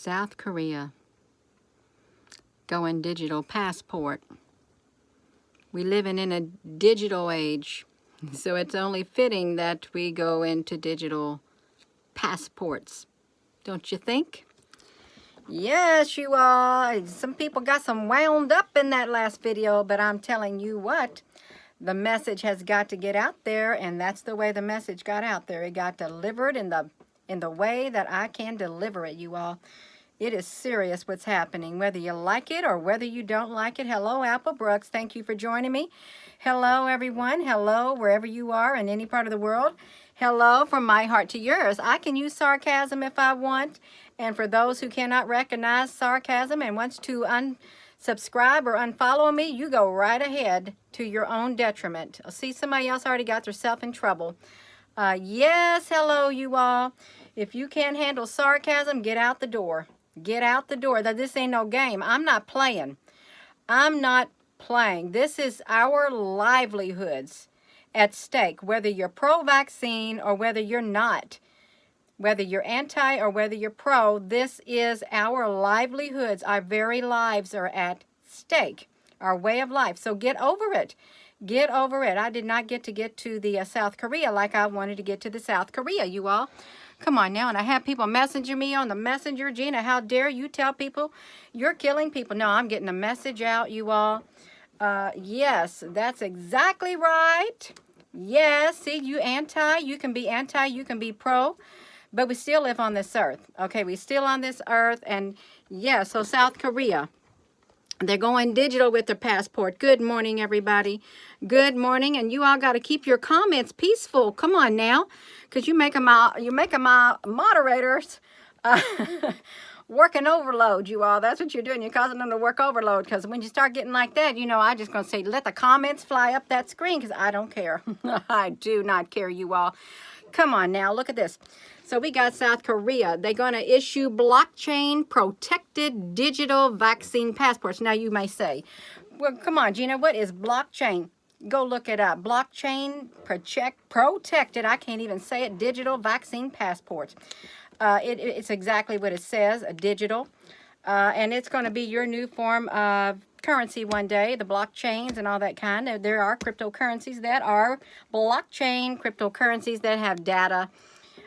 South Korea going digital passport. We living in a digital age, so it's only fitting that we go into digital passports. Don't you think? Yes, you are. Some people got some wound up in that last video, but I'm telling you what, the message has got to get out there, and that's the way the message got out there. It got delivered in the way that I can deliver it, you all. It is serious what's happening, whether you like it or whether you don't like it. Hello, Apple Brooks. Thank you for joining me. Hello, everyone. Hello, wherever you are in any part of the world. Hello, from my heart to yours. I can use sarcasm if I want. And for those who cannot recognize sarcasm and wants to unsubscribe or unfollow me, you go right ahead to your own detriment. I see somebody else already got themselves in trouble. Yes, hello, you all. If you can't handle sarcasm, get out the door. Get out the door. This ain't no game. I'm not playing. I'm not playing. This is our livelihoods at stake, whether you're pro-vaccine or whether you're not. Whether you're anti or whether you're pro, this is our livelihoods. Our very lives are at stake. Our way of life. So get over it. Get over it. I did not get to the South Korea like I wanted to get to the South Korea, you all. Come on now. And I have people messaging me on the messenger. Gina, how dare you tell people you're killing people? No, I'm getting a message out, you all. Yes, that's exactly right. Yes, see, you anti, you can be pro. But we still live on this earth, okay? We still on this earth, and yeah, so South Korea, they're going digital with their passport. Good morning, everybody. Good morning, and you all got to keep your comments peaceful. Come on now, because you're making my moderators working overload, you all. That's what you're doing. You're causing them to work overload, because when you start getting like that, you know, I just going to say, let the comments fly up that screen, because I don't care. I do not care, you all. Come on now, look at this. So we got South Korea. They're going to issue blockchain protected digital vaccine passports. Now you may say, well, come on, Gina, what is blockchain? Go look it up. Blockchain protected, I can't even say it, digital vaccine passports. It's exactly what it says, a digital. And it's going to be your new form of currency one day, the blockchains and all that kind. There are cryptocurrencies that are blockchain cryptocurrencies that have data.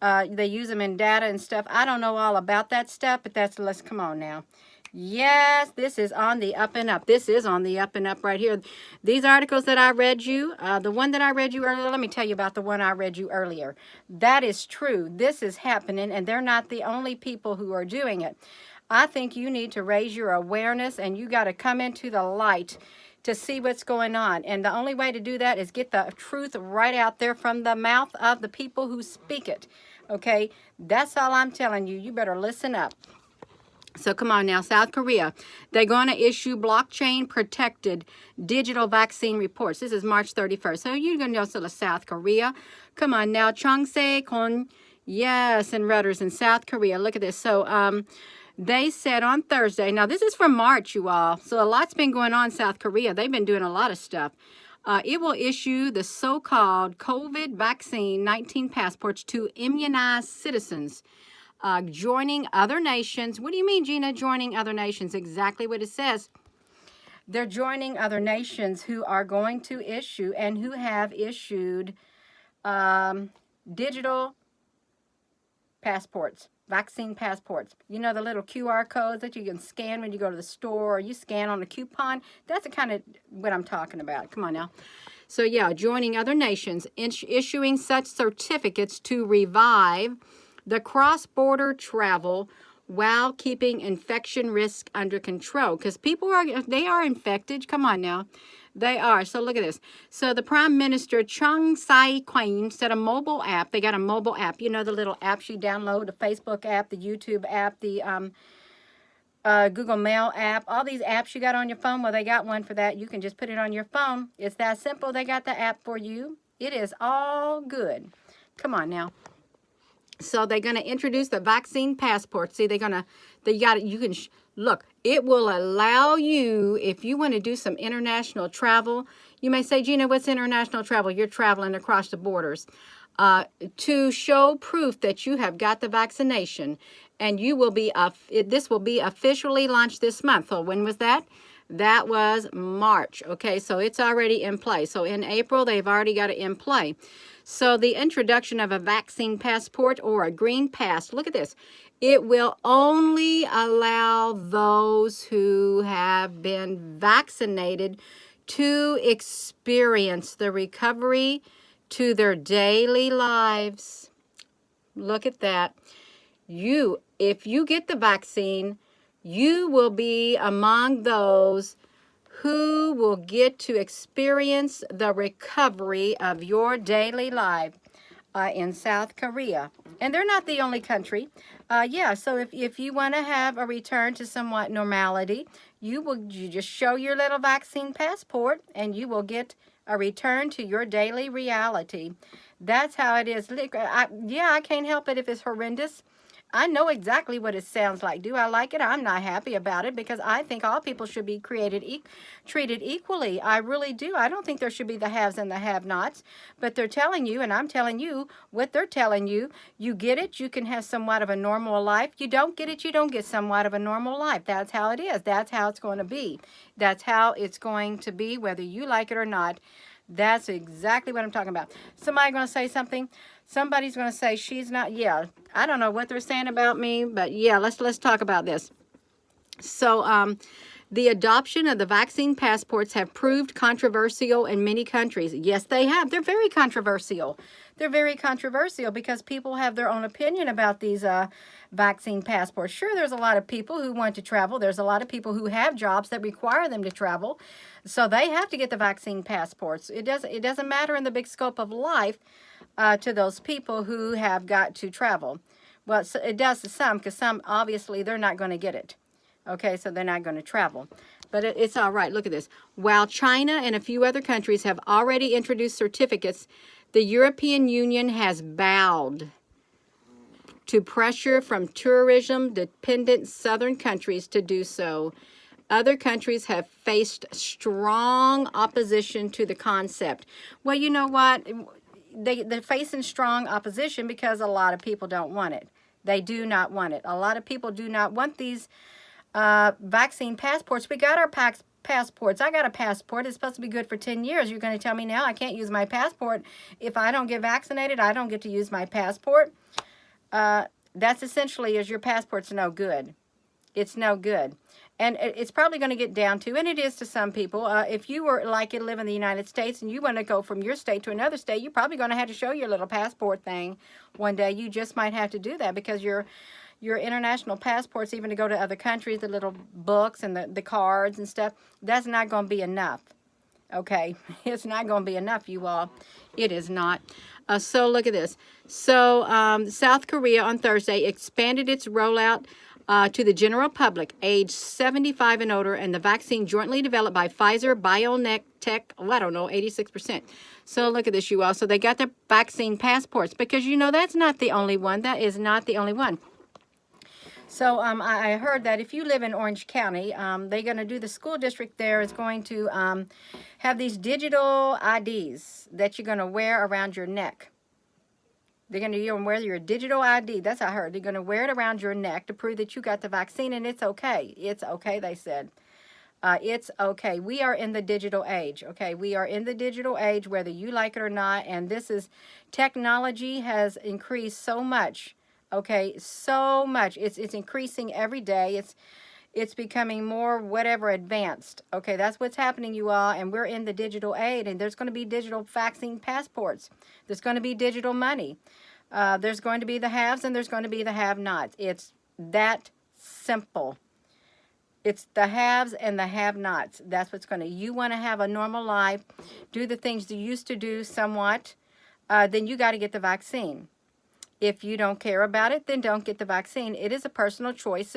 They use them in data and stuff. I don't know all about that stuff, but let's come on now. Yes, this is on the up and up. This is on the up and up right here. These articles that I read you, the one that I read you earlier, let me tell you about the one I read you earlier. That is true. This is happening, and they're not the only people who are doing it. I think you need to raise your awareness, and you got to come into the light to see what's going on. And the only way to do that is get the truth right out there from the mouth of the people who speak it. Okay? That's all I'm telling you. You better listen up. So come on now, South Korea. They're going to issue blockchain-protected digital vaccine reports. This is March 31st. So you're going to go to South Korea. Come on now, Cheongse-kon. Yes, and Reuters in South Korea. Look at this. So, they said on Thursday, now this is from March, you all, so a lot's been going on in South Korea. They've been doing a lot of stuff. It will issue the so-called COVID vaccine 19 passports to immunized citizens, joining other nations. What do you mean, Gina, joining other nations? Exactly what it says. They're joining other nations who are going to issue and who have issued digital passports. Vaccine passports. You know the little QR codes that you can scan when you go to the store, or you scan on a coupon? That's the kind of what I'm talking about. Come on now. So yeah, joining other nations, issuing such certificates to revive the cross-border travel while keeping infection risk under control. Because people they are infected. Come on now. They are. So look at this. So the Prime Minister, Chung Sai-kwon, said a mobile app. They got a mobile app. You know the little apps you download, the Facebook app, the YouTube app, the Google Mail app. All these apps you got on your phone, well, they got one for that. You can just put it on your phone. It's that simple. They got the app for you. It is all good. Come on now. So they're going to introduce the vaccine passport. See, you can, look, it will allow you, if you want to do some international travel. You may say, Gina, what's international travel? You're traveling across the borders. to show proof that you have got the vaccination. And you will be, this will be officially launched this month. So when was that? That was March. Okay, so it's already in play. So in April, they've already got it in play. So the introduction of a vaccine passport or a green pass, look at this. It will only allow those who have been vaccinated to experience the recovery to their daily lives. Look at that. If you get the vaccine, you will be among those who will get to experience the recovery of your daily life in South Korea. And they're not the only country. Yeah, so if you want to have a return to somewhat normality, you just show your little vaccine passport and you will get a return to your daily reality. That's how it is. I can't help it if it's horrendous. I know exactly what it sounds like. Do I like it? I'm not happy about it because I think all people should be treated equally. I really do. I don't think there should be the haves and the have-nots. But they're telling you, and I'm telling you what they're telling you. You get it, you can have somewhat of a normal life. You don't get it, you don't get somewhat of a normal life. That's how it is. That's how it's going to be. That's how it's going to be, whether you like it or not. That's exactly what I'm talking about. Somebody going to say something? Somebody's going to say she's not. Yeah, I don't know what they're saying about me, but yeah, let's talk about this. So, the adoption of the vaccine passports have proved controversial in many countries. Yes, they have. They're very controversial. They're very controversial because people have their own opinion about these vaccine passports. Sure, there's a lot of people who want to travel. There's a lot of people who have jobs that require them to travel. So they have to get the vaccine passports. It doesn't matter in the big scope of life to those people who have got to travel. Well, so it does to some, because some, obviously, they're not going to get it. Okay, so they're not going to travel. But it's all right. Look at this. While China and a few other countries have already introduced certificates, the European Union has bowed to pressure from tourism-dependent southern countries to do so. Other countries have faced strong opposition to the concept. Well, you know what? They're facing strong opposition because a lot of people don't want it. They do not want it. A lot of people do not want these vaccine passports. We got our passports. I got a passport. It's supposed to be good for 10 years. You're going to tell me now I can't use my passport. If I don't get vaccinated, I don't get to use my passport. That's essentially as your passport's no good. It's no good. And it's probably going to get down to, and it is to some people, if you were like you live in the United States and you want to go from your state to another state, you're probably going to have to show your little passport thing one day. You just might have to do that because your international passports, even to go to other countries, the little books and the cards and stuff, that's not going to be enough. Okay, it's not going to be enough, you all. It is not. So look at this. So South Korea on Thursday expanded its rollout to the general public, age 75 and older, and the vaccine jointly developed by Pfizer, BioNTech, I don't know, 86%. So look at this, you all. So they got their vaccine passports because, you know, that's not the only one. That is not the only one. So I heard that if you live in Orange County, they're going to do, the school district there is going to have these digital IDs that you're going to wear around your neck. They're going to wear your digital ID. That's what I heard. They're going to wear it around your neck to prove that you got the vaccine, and it's okay. It's okay, they said. It's okay. We are in the digital age, okay? We are in the digital age, whether you like it or not, and this is, technology has increased so much, okay? So much. It's increasing every day. It's becoming more whatever advanced. Okay, that's what's happening, you all, and we're in the digital age, and there's going to be digital vaccine passports. There's going to be digital money. There's going to be the haves and there's going to be the have-nots. It's that simple. It's the haves and the have-nots. That's what's going to, you want to have a normal life, do the things you used to do somewhat, then you got to get the vaccine. If you don't care about it, then don't get the vaccine. It is a personal choice.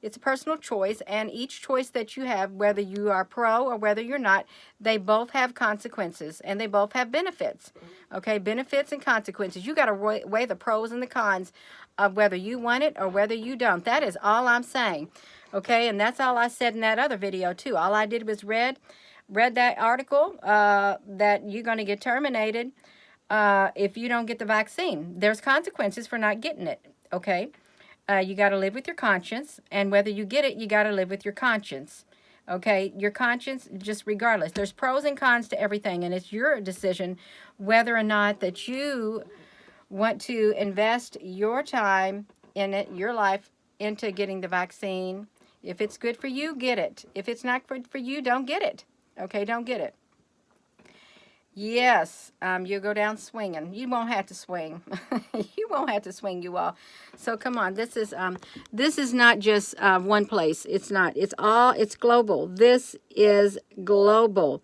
It's a personal choice, and each choice that you have, whether you are pro or whether you're not, they both have consequences, and they both have benefits. Okay, benefits and consequences. You got to weigh the pros and the cons of whether you want it or whether you don't. That is all I'm saying. Okay, and that's all I said in that other video, too. All I did was read that article that you're going to get terminated if you don't get the vaccine. There's consequences for not getting it, okay? You got to live with your conscience, and whether you get it, you got to live with your conscience. Okay, your conscience, just regardless. There's pros and cons to everything, and it's your decision whether or not that you want to invest your time in it, your life, into getting the vaccine. If it's good for you, get it. If it's not good for you, don't get it. Okay, don't get it. Yes, you'll go down swinging. You won't have to swing. You won't have to swing, you all. So come on, this is not just one place. It's not. It's all. It's global. This is global.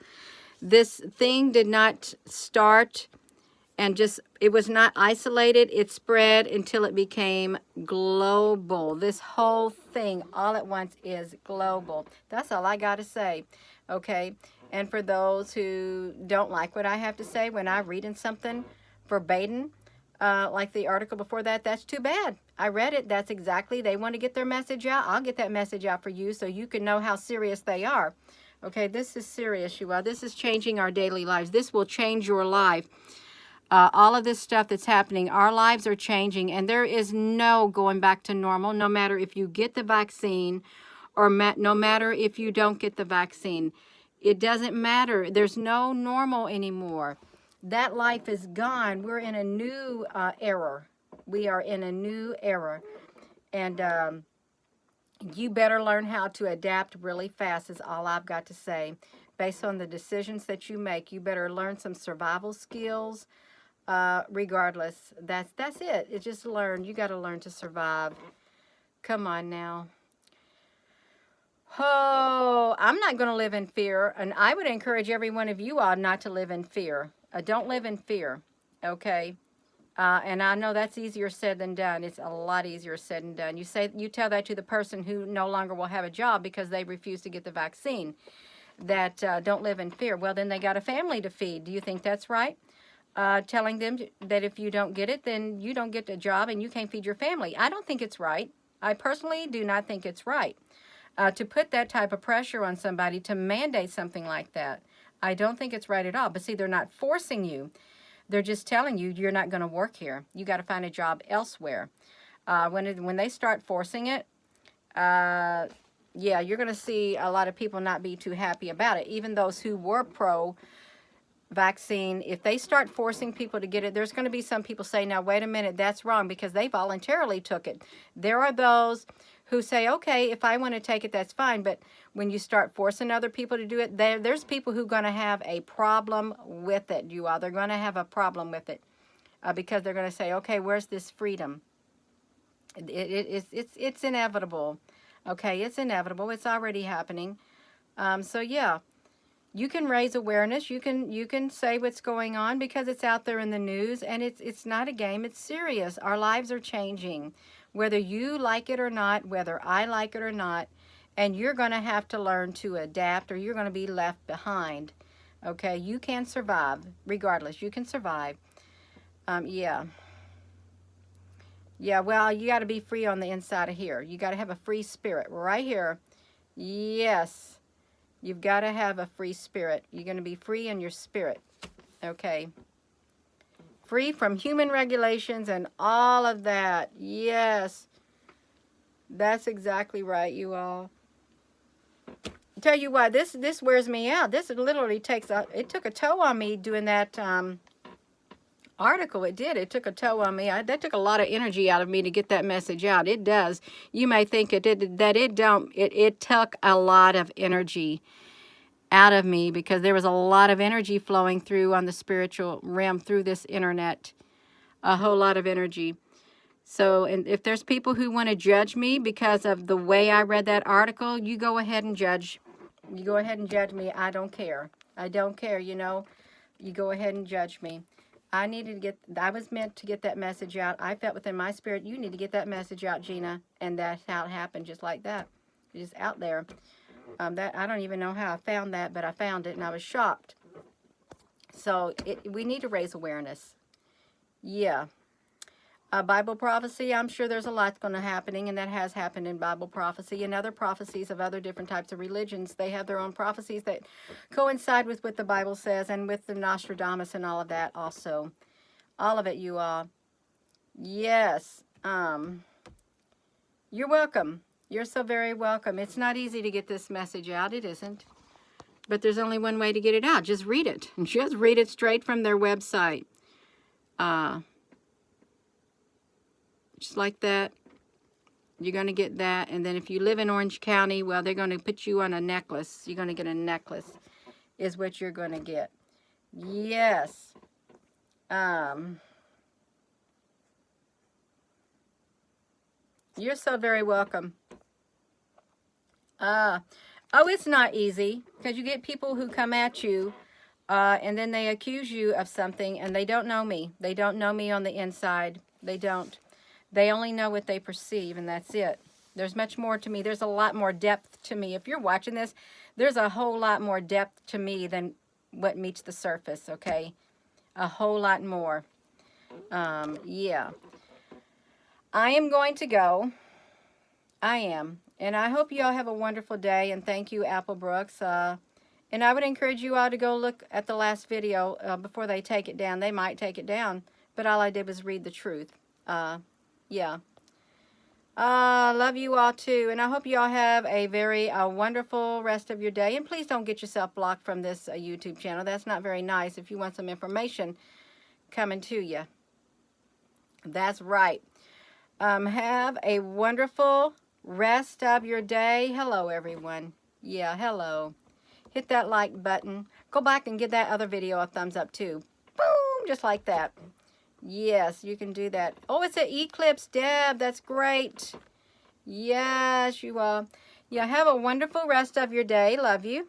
This thing did not start and just, it was not isolated. It spread until it became global. This whole thing all at once is global. That's all I got to say. Okay. And for those who don't like what I have to say when I read in something verbatim, like the article before that, that's too bad. I read it. That's exactly, they want to get their message out. I'll get that message out for you so you can know how serious they are. Okay, this is serious, you all. This is changing our daily lives. This will change your life. All of this stuff that's happening, our lives are changing, and there is no going back to normal, no matter if you get the vaccine or no matter if you don't get the vaccine. It doesn't matter. There's no normal anymore. That life is gone. We're in a new era. We are in a new era. And you better learn how to adapt really fast is all I've got to say. Based on the decisions that you make, you better learn some survival skills. Regardless, that's it. It's just learn. You got to learn to survive. Come on now. Oh, I'm not going to live in fear, and I would encourage every one of you all not to live in fear. Don't live in fear, okay? And I know that's easier said than done. It's a lot easier said than done. You tell that to the person who no longer will have a job because they refuse to get the vaccine, that don't live in fear. Well, then they got a family to feed. Do you think that's right? Telling them that if you don't get it, then you don't get a job and you can't feed your family. I don't think it's right. I personally do not think it's right. To put that type of pressure on somebody to mandate something like that. I don't think it's right at all. But see, they're not forcing you. They're just telling you you're not going to work here. You got to find a job elsewhere. When they start forcing it, yeah, you're going to see a lot of people not be too happy about it. Even those who were pro-vaccine, if they start forcing people to get it, there's going to be some people say, now, wait a minute, that's wrong because they voluntarily took it. There are those who say, okay, if I want to take it, that's fine. But when you start forcing other people to do it, there's people who are going to have a problem with it, you all. They're going to have a problem with it because they're going to say, okay, where's this freedom? It's inevitable. Okay, it's inevitable. It's already happening. So, yeah, you can raise awareness. You can say what's going on because it's out there in the news, and it's not a game. It's serious. Our lives are changing. Whether you like it or not, whether I like it or not, and you're going to have to learn to adapt or you're going to be left behind. Okay, you can survive regardless. You can survive. Yeah. Yeah, well, you got to be free on the inside of here. You got to have a free spirit right here. Yes, you've got to have a free spirit. You're going to be free in your spirit. Okay. Free from human regulations and all of that. Yes. That's exactly right, you all. Tell you what, this wears me out. This literally it took a toll on me doing that article. It did. It took a toll on me. That took a lot of energy out of me to get that message out. It does. You may think it took a lot of energy out of me because there was a lot of energy flowing through on the spiritual realm through this internet. A whole lot of energy. So, and if there's people who want to judge me because of the way I read that article, you go ahead and judge. You go ahead and judge me. I don't care. I don't care, you know. You go ahead and judge me. I was meant to get that message out. I felt within my spirit, you need to get that message out, Gina. And that's how it happened, just like that. Just out there. That I don't even know how I found that, but I found it and I was shocked. So we need to raise awareness. Yeah. Bible prophecy, I'm sure there's a lot going to happening, and that has happened in Bible prophecy and other prophecies of other different types of religions. They have their own prophecies that coincide with what the Bible says and with the Nostradamus and all of that also. All of it, you all. Yes. You're welcome. You're so very welcome. It's not easy to get this message out. It isn't. But there's only one way to get it out. Just read it. Just read it straight from their website. Just like that. You're going to get that. And then if you live in Orange County, well, they're going to put you on a necklace. You're going to get a necklace is what you're going to get. Yes. You're so very welcome. Oh, it's not easy because you get people who come at you and then they accuse you of something and they don't know me. They don't know me on the inside. They don't. They only know what they perceive, and that's it. There's much more to me. There's a lot more depth to me. If you're watching this, there's a whole lot more depth to me than what meets the surface, okay? A whole lot more. Yeah. I am going to go. I am. And I hope you all have a wonderful day, and thank you, Apple Brooks. And I would encourage you all to go look at the last video before they take it down. They might take it down, but all I did was read the truth. Yeah. Love you all too, and I hope you all have a very wonderful rest of your day. And please don't get yourself blocked from this YouTube channel. That's not very nice if you want some information coming to you. That's right. Have a wonderful rest of your day. Hello, everyone. Yeah, hello. Hit that like button. Go back and give that other video a thumbs up too. Boom, just like that. Yes, you can do that. Oh, it's an eclipse, Deb. That's great. Yes, you all. Yeah, have a wonderful rest of your day. Love you.